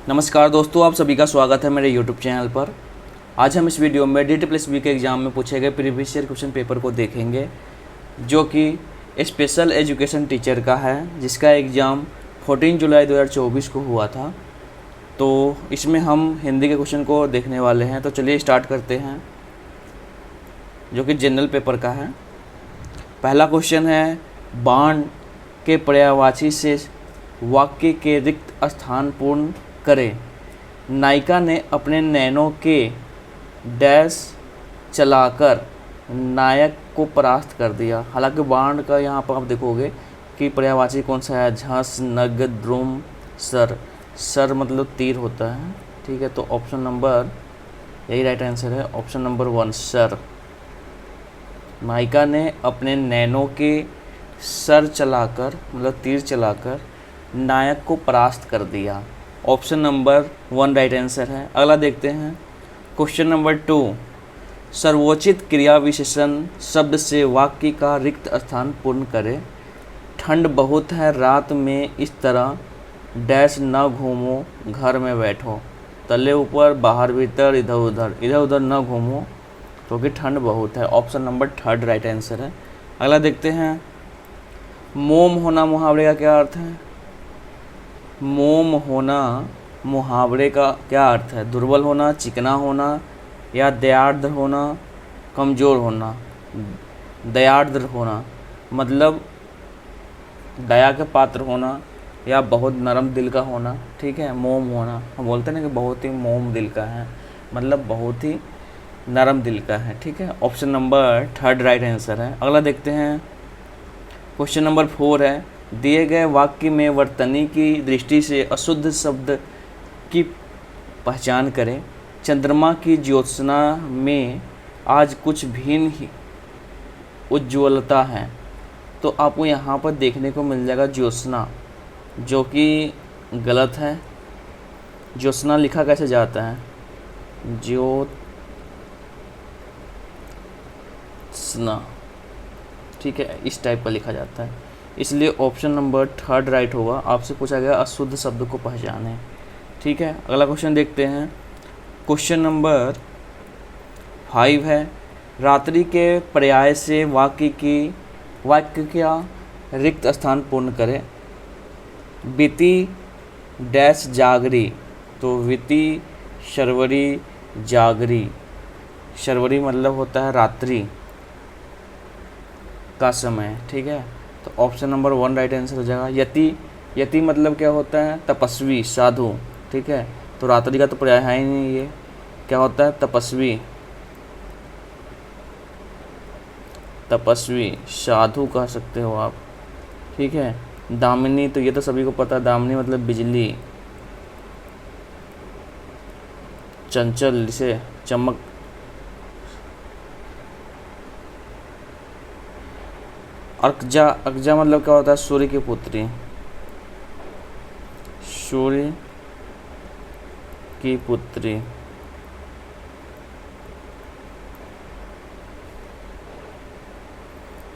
नमस्कार दोस्तों, आप सभी का स्वागत है मेरे YouTube चैनल पर। आज हम इस वीडियो में DT+B के एग्ज़ाम में पूछे गए प्रीवियस ईयर क्वेश्चन पेपर को देखेंगे, जो कि स्पेशल एजुकेशन टीचर का है, जिसका एग्ज़ाम 14 जुलाई 2024 को हुआ था। तो इसमें हम हिंदी के क्वेश्चन को देखने वाले हैं। तो चलिए स्टार्ट करते हैं, जो कि जनरल पेपर का है। पहला क्वेश्चन है, बाण के पर्यायवाची से वाक्य के रिक्त स्थान पूर्ण करें। नायिका ने अपने नैनों के डैश चलाकर नायक को परास्त कर दिया। हालांकि बाण का यहाँ पर आप देखोगे कि पर्यायवाची कौन सा है, झंस, नग, द्रुम, सर। सर मतलब तीर होता है, ठीक है। तो ऑप्शन नंबर, यही राइट आंसर है, ऑप्शन नंबर 1 सर। नायिका ने अपने नैनों के सर चलाकर मतलब तीर चलाकर नायक को परास्त कर दिया। ऑप्शन नंबर 1 राइट आंसर है। अगला देखते हैं, क्वेश्चन नंबर 2, सर्वोचित क्रिया विशेषण शब्द से वाक्य का रिक्त स्थान पूर्ण करें। ठंड बहुत है, रात में इस तरह डैश न घूमो, घर में बैठो। तले ऊपर, बाहर भीतर, इधर उधर न घूमो, क्योंकि ठंड बहुत है। ऑप्शन नंबर 3 राइट आंसर है। अगला देखते हैं, मोम होना मुहावरे का क्या अर्थ है। मोम होना मुहावरे का क्या अर्थ है। दुर्बल होना, चिकना होना, या दयार्द्र होना, कमज़ोर होना। दयार्द्र होना मतलब दया के पात्र होना या बहुत नरम दिल का होना, ठीक है। मोम होना, हम बोलते हैं ना कि बहुत ही मोम दिल का है, मतलब बहुत ही नरम दिल का है, ठीक है। ऑप्शन नंबर 3 राइट आंसर है। अगला देखते हैं, क्वेश्चन नंबर 4 है, दिए गए वाक्य में वर्तनी की दृष्टि से अशुद्ध शब्द की पहचान करें। चंद्रमा की ज्योत्सना में आज कुछ भिन्न ही उज्ज्वलता है। तो आपको यहाँ पर देखने को मिल जाएगा ज्योत्सना, जो कि गलत है। ज्योत्सना लिखा कैसे जाता है, ज्योत्सना, ठीक है, इस टाइप का लिखा जाता है, इसलिए ऑप्शन नंबर 3 राइट होगा। आपसे पूछा गया अशुद्ध शब्द को पहचानें, ठीक है। अगला क्वेश्चन देखते हैं, क्वेश्चन नंबर 5 है, रात्रि के पर्याय से वाक्य का रिक्त स्थान पूर्ण करें। बीती डैश जागरी, तो बीती शर्वरी जागरी। शर्वरी मतलब होता है रात्रि का समय, ठीक है। तो ऑप्शन नंबर 1 राइट आंसर हो जाएगा। यति मतलब क्या होता है, तपस्वी, साधु, ठीक है। तो रात्रि का तो पर्याय है ही नहीं, ये क्या होता है, तपस्वी, साधु कह सकते हो आप, ठीक है। दामिनी, तो ये तो सभी को पता है, दामिनी मतलब बिजली, चंचल, जिसे चमक। अर्कजा मतलब क्या होता है, सूर्य की पुत्री, सूर्य की पुत्री।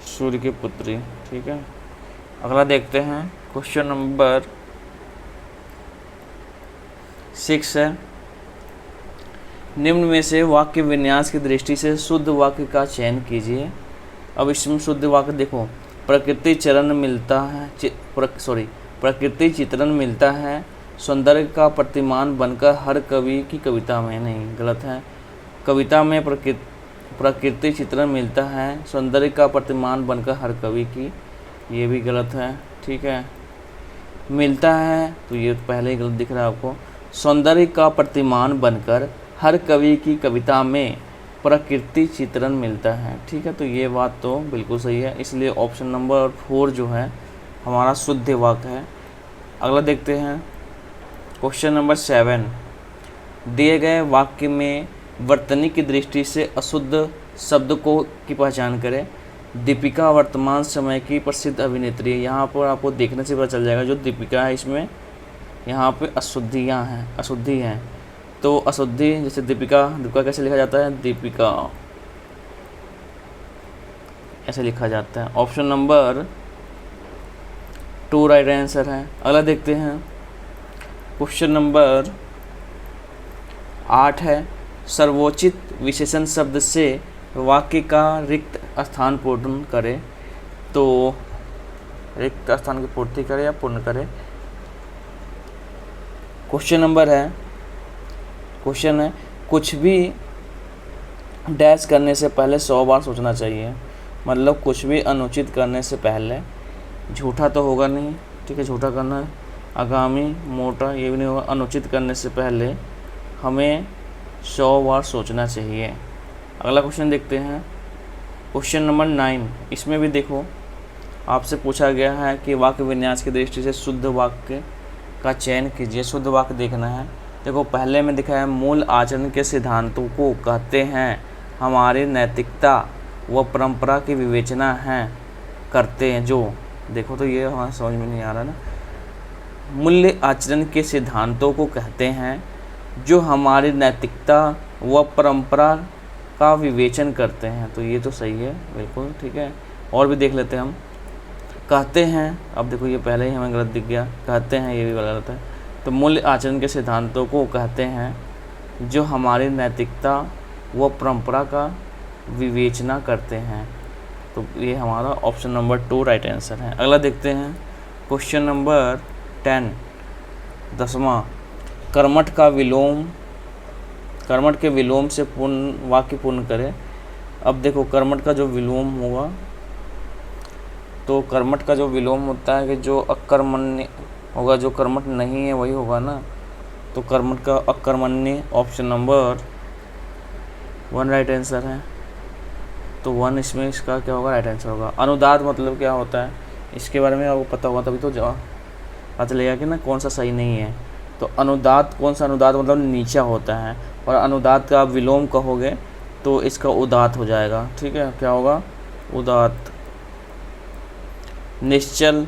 सूर्य की पुत्री, ठीक है। अगला देखते हैं, क्वेश्चन नंबर 6 है, निम्न में से वाक्य विन्यास की दृष्टि से शुद्ध वाक्य का चयन कीजिए। अब इसमें शुद्ध वाक्य देखो, प्रकृति चित्रण मिलता है, सौंदर्य का प्रतिमान बनकर हर कवि की कविता में, नहीं, गलत है। कविता में प्रकृति चित्रण मिलता है, सौंदर्य का प्रतिमान बनकर हर कवि की, ये भी गलत है, ठीक है। मिलता है, तो ये पहले ही गलत दिख रहा है आपको। सौंदर्य का प्रतिमान बनकर हर कवि की कविता में प्रकृति चित्रण मिलता है, ठीक है। तो ये बात तो बिल्कुल सही है, इसलिए ऑप्शन नंबर 4 जो है हमारा शुद्ध वाक्य है। अगला देखते हैं, क्वेश्चन नंबर 7, दिए गए वाक्य में वर्तनी की दृष्टि से अशुद्ध शब्द की पहचान करें। दीपिका वर्तमान समय की प्रसिद्ध अभिनेत्री है। यहाँ पर आपको देखने से पता चल जाएगा, जो दीपिका है इसमें यहाँ पे अशुद्धि हैं। तो अशुद्धि, जैसे दीपिका कैसे लिखा जाता है, दीपिका ऐसे लिखा जाता है। ऑप्शन नंबर 2 राइट आंसर है। अगला देखते हैं, क्वेश्चन नंबर 8 है, सर्वोचित विशेषण शब्द से वाक्य का रिक्त स्थान पूर्ण करे। तो रिक्त स्थान की पूर्ति करे या पूर्ण करे। क्वेश्चन है कुछ भी डैश करने से पहले 100 बार सोचना चाहिए। मतलब कुछ भी अनुचित करने से पहले, झूठा तो होगा नहीं, ठीक है, झूठा करना है, आगामी मोटा ये भी नहीं होगा। अनुचित करने से पहले हमें 100 बार सोचना चाहिए। अगला क्वेश्चन देखते हैं, क्वेश्चन नंबर 9। इसमें भी देखो आपसे पूछा गया है कि वाक्य विन्यास की दृष्टि से शुद्ध वाक्य का चयन कीजिए। शुद्ध वाक्य देखना है। देखो पहले में दिखा है मूल आचरण के सिद्धांतों को कहते हैं हमारी नैतिकता व परंपरा की विवेचना है करते हैं जो। देखो तो ये हमारा समझ में नहीं आ रहा ना। मूल्य आचरण के सिद्धांतों को कहते हैं जो हमारी नैतिकता व परंपरा का विवेचन करते हैं। तो ये तो सही है, बिल्कुल ठीक है। और भी देख लेते हैं हम। कहते हैं, अब देखो ये पहले ही हमें गलत दिख गया, कहते हैं ये भी गलत है। तो मूल्य आचरण के सिद्धांतों को कहते हैं जो हमारी नैतिकता व परंपरा का विवेचना करते हैं। तो ये हमारा ऑप्शन नंबर 2 राइट आंसर है। अगला देखते हैं क्वेश्चन नंबर 10, 10वां, कर्मठ के विलोम से पूर्ण वाक्य पूर्ण करें। अब देखो कर्मठ का जो विलोम होगा, तो कर्मठ का जो विलोम होता है कि जो अकर्मण्य होगा, जो कर्मठ नहीं है वही होगा ना। तो कर्मठ का अकर्मण्य ऑप्शन नंबर 1 राइट आंसर है। तो 1 इसमें इसका क्या होगा, राइट आंसर होगा। अनुदात मतलब क्या होता है, इसके बारे में आपको पता होगा तभी तो जवाब पता चलेगा कि ना कौन सा सही नहीं है। तो अनुदात, कौन सा अनुदात मतलब नीचा होता है, और अनुदात का आप विलोम कहोगे तो इसका उदात हो जाएगा, ठीक है। क्या होगा, उदात। निश्चल,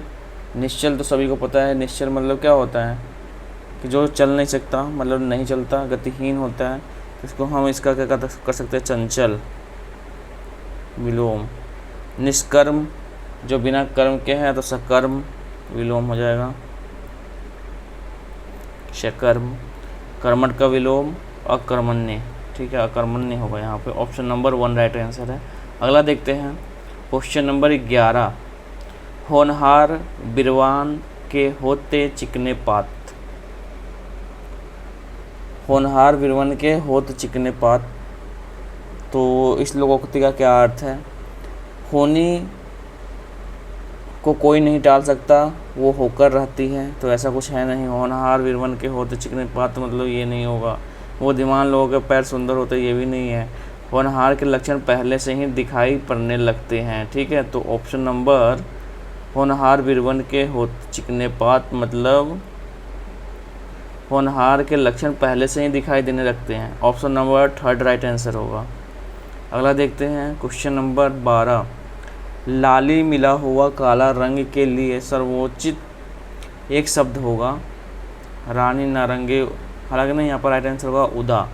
निश्चल तो सभी को पता है। निश्चल मतलब क्या होता है कि जो चल नहीं सकता, मतलब नहीं चलता, गतिहीन होता है। तो इसको हम इसका क्या कर सकते हैं, चंचल, विलोम। निष्कर्म, जो बिना कर्म के हैं, तो सकर्म, विलोम हो जाएगा, शकर्म। कर्मठ का विलोम अकर्मण्य, ठीक है, अकर्मण्य होगा यहाँ पे। ऑप्शन नंबर 1 राइट आंसर है। अगला देखते हैं क्वेश्चन नंबर 11, होनहार बिरवान के होते चिकने पात। होनहार बिरवन के होते चिकने पात। तो इस लोकोक्ति का क्या अर्थ है। होनी को कोई नहीं टाल सकता, वो होकर रहती है, तो ऐसा कुछ है नहीं। होनहार बिरवन के होते चिकने पात मतलब ये नहीं होगा। वो धीमान लोगों के पैर सुंदर होते, ये भी नहीं है। होनहार के लक्षण पहले से ही दिखाई पड़ने लगते हैं, ठीक है। तो ऑप्शन नंबर, होनहार बिरवन के होते चिकने पात मतलब होनहार के लक्षण पहले से ही दिखाई देने लगते हैं। ऑप्शन नंबर 3 राइट आंसर होगा। अगला देखते हैं क्वेश्चन नंबर 12, लाली मिला हुआ काला रंग के लिए सर्वोचित एक शब्द होगा। रानी नारंगी, हालांकि नहीं, यहाँ पर राइट आंसर होगा उदा।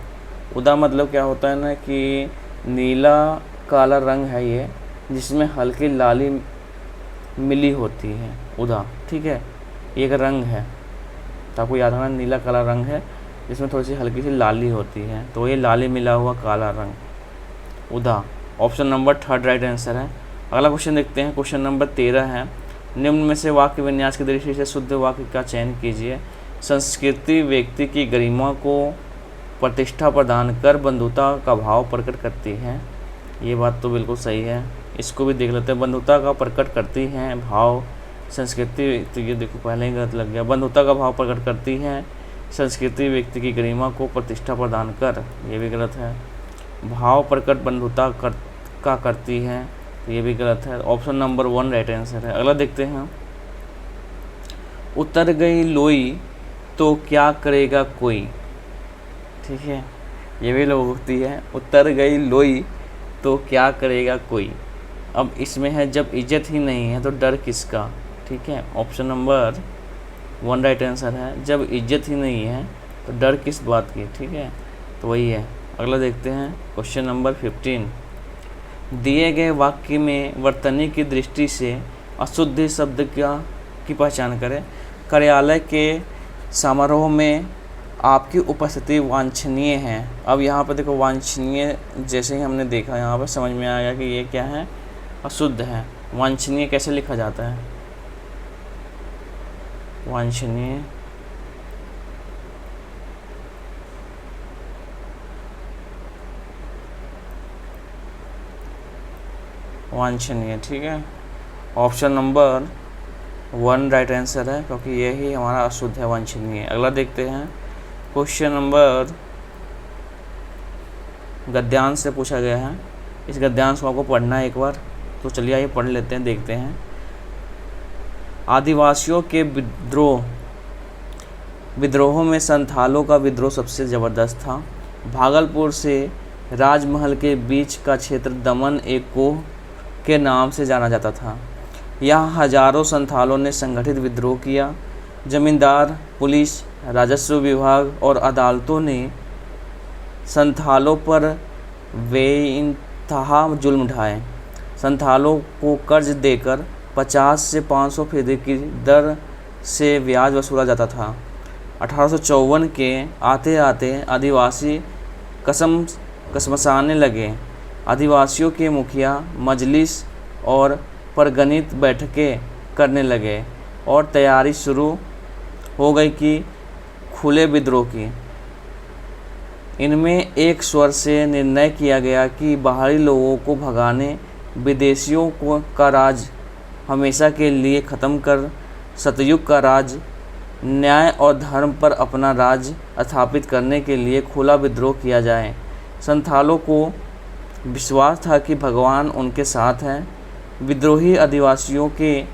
उदा मतलब क्या होता है ना कि नीला काला रंग है ये, जिसमें हल्की लाली मिली होती है, उदा, ठीक है। एक रंग है, तो आपको याद रखना नीला काला रंग है जिसमें थोड़ी सी हल्की सी लाली होती है, तो ये लाली मिला हुआ काला रंग, उदा। ऑप्शन नंबर 3 राइट आंसर है। अगला क्वेश्चन देखते हैं, क्वेश्चन नंबर 13 है, निम्न में से वाक्य विन्यास की दृष्टि से शुद्ध वाक्य का चयन कीजिए। संस्कृति व्यक्ति की गरिमा को प्रतिष्ठा प्रदान कर बंधुता का भाव प्रकट करती है। ये बात तो बिल्कुल सही है। इसको भी देख लेते हैं। बंधुता का प्रकट करती हैं भाव संस्कृति, तो ये देखो पहले ही गलत लग गया। बंधुता का भाव प्रकट करती है संस्कृति व्यक्ति की गरिमा को प्रतिष्ठा प्रदान कर, ये भी गलत है। भाव प्रकट बंधुता का करती है, तो ये भी गलत है। ऑप्शन नंबर 1 राइट आंसर है। अगला देखते हैं, उतर गई लोई तो क्या करेगा कोई, ठीक है, ये भी लोग होती है। उतर गई लोई तो क्या करेगा कोई। अब इसमें है जब इज्जत ही नहीं है तो डर किसका, ठीक है। ऑप्शन नंबर 1 राइट आंसर है। जब इज्जत ही नहीं है तो डर किस बात की, ठीक है, तो वही है। अगला देखते हैं क्वेश्चन नंबर 15, दिए गए वाक्य में वर्तनी की दृष्टि से अशुद्ध शब्द की पहचान करें। कार्यालय के समारोह में आपकी उपस्थिति वांछनीय है। अब यहाँ पर देखो वांछनीय जैसे ही हमने देखा यहाँ पर समझ में आया कि ये क्या है, अशुद्ध है। वांछनीय कैसे लिखा जाता है, वांछनीय वांछनीय, ठीक है। ऑप्शन नंबर 1 राइट आंसर है, क्योंकि यही हमारा अशुद्ध है, वांछनीय। अगला देखते हैं क्वेश्चन नंबर, गद्यांश से पूछा गया है। इस गद्यांश को आपको पढ़ना है एक बार, तो चलिए आइए पढ़ लेते हैं, देखते हैं। आदिवासियों के विद्रोहों में संथालों का विद्रोह सबसे ज़बरदस्त था। भागलपुर से राजमहल के बीच का क्षेत्र दमन एकोह के नाम से जाना जाता था। यहाँ हजारों संथालों ने संगठित विद्रोह किया। जमींदार, पुलिस, राजस्व विभाग और अदालतों ने संथालों पर बेइंतहा जुल्म ढाए। संथालों को कर्ज देकर 50 से 500% की दर से ब्याज वसूला जाता था। 1854 के आते आते आदिवासी कसमसाने लगे। आदिवासियों के मुखिया मजलिस और परगनित बैठकें करने लगे और तैयारी शुरू हो गई कि खुले विद्रोह की। इनमें एक स्वर से निर्णय किया गया कि बाहरी लोगों को भगाने, विदेशियों का राज हमेशा के लिए ख़त्म कर सतयुग का राज, न्याय और धर्म पर अपना राज स्थापित करने के लिए खुला विद्रोह किया जाए। संथालों को विश्वास था कि भगवान उनके साथ हैं। विद्रोही आदिवासियों के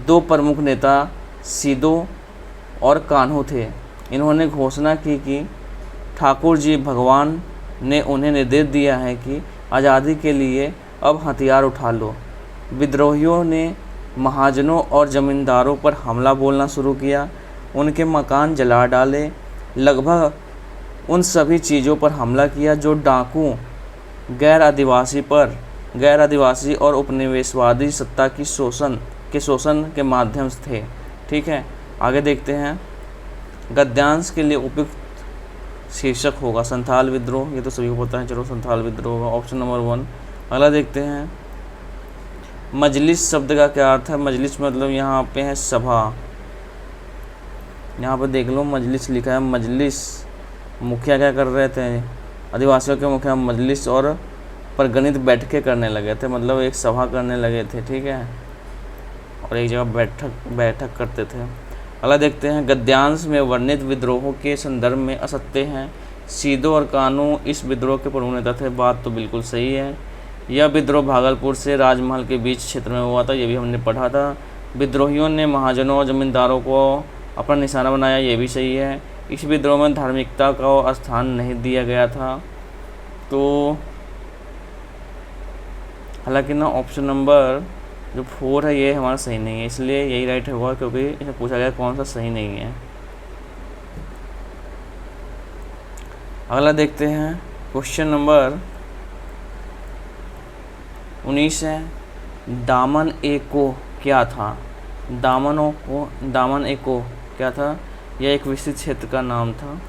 2 प्रमुख नेता सीदो और कान्हू थे। इन्होंने घोषणा की कि ठाकुर जी, भगवान ने उन्हें निर्देश दिया है कि आज़ादी के लिए अब हथियार उठा लो। विद्रोहियों ने महाजनों और ज़मींदारों पर हमला बोलना शुरू किया, उनके मकान जला डाले, लगभग उन सभी चीज़ों पर हमला किया जो डाकू गैर आदिवासी और उपनिवेशवादी सत्ता की शोषण के माध्यम से थे। ठीक है, आगे देखते हैं। गद्यांश के लिए उपयुक्त शीर्षक होगा संथाल विद्रोह, ये तो सभी को पता है, चलो संथाल विद्रोह होगा ऑप्शन नंबर 1। अगला देखते हैं, मजलिस शब्द का क्या अर्थ है। मजलिस मतलब यहाँ पे है सभा, यहाँ पर देख लो मजलिस लिखा है। मजलिस मुखिया क्या कर रहे थे, आदिवासियों के मुखिया मजलिस और परगनित बैठकें करने लगे थे, मतलब एक सभा करने लगे थे, ठीक है, और एक जगह बैठक करते थे। अगला देखते हैं, गद्यांश में वर्णित विद्रोहों के संदर्भ में असत्य हैं। सीदो और कानू इस विद्रोह के प्रमुख नेता थे, बात तो बिल्कुल सही है। यह विद्रोह भागलपुर से राजमहल के बीच क्षेत्र में हुआ था, ये भी हमने पढ़ा था। विद्रोहियों ने महाजनों और जमींदारों को अपना निशाना बनाया, ये भी सही है। इस विद्रोह में धार्मिकता का स्थान नहीं दिया गया था। तो हालांकि ना ऑप्शन नंबर जो 4 है ये हमारा सही नहीं है, इसलिए यही राइट होगा, क्योंकि इसे पूछा गया कौन सा सही नहीं है। अगला देखते हैं, क्वेश्चन नंबर 19 है, दामन एकोह क्या था। दामन एकोह क्या था, यह एक विस्तृत क्षेत्र का नाम था।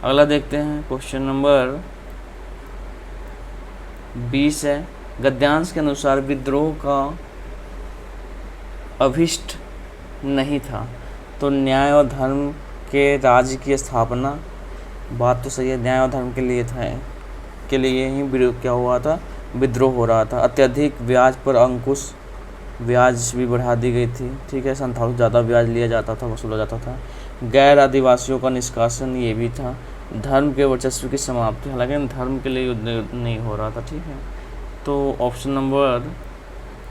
अगला देखते हैं, क्वेश्चन नंबर 20 है, गद्यांश के अनुसार विद्रोह का अभिष्ट नहीं था तो न्याय और धर्म के राज्य की स्थापना, बात तो सही है, न्याय और धर्म के लिए ही क्या हुआ था, विद्रोह हो रहा था। अत्यधिक ब्याज पर अंकुश, ब्याज भी बढ़ा दी गई थी, ठीक है, संथालों ज़्यादा ब्याज लिया जाता था, वसूला जाता था। गैर आदिवासियों का निष्कासन, ये भी था। धर्म के वर्चस्व की समाप्ति, हालांकि धर्म के लिए युद्ध नहीं हो रहा था, ठीक है। तो ऑप्शन नंबर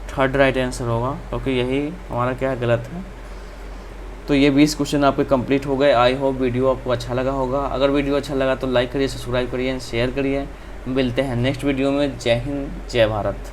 3 राइट आंसर होगा, क्योंकि यही हमारा क्या है, गलत है। तो ये 20 क्वेश्चन आपके कंप्लीट हो गए। आई होप वीडियो आपको अच्छा लगा होगा। अगर वीडियो अच्छा लगा तो लाइक करिए, सब्सक्राइब करिए, शेयर करिए। मिलते हैं नेक्स्ट वीडियो में। जय हिंद, जय भारत।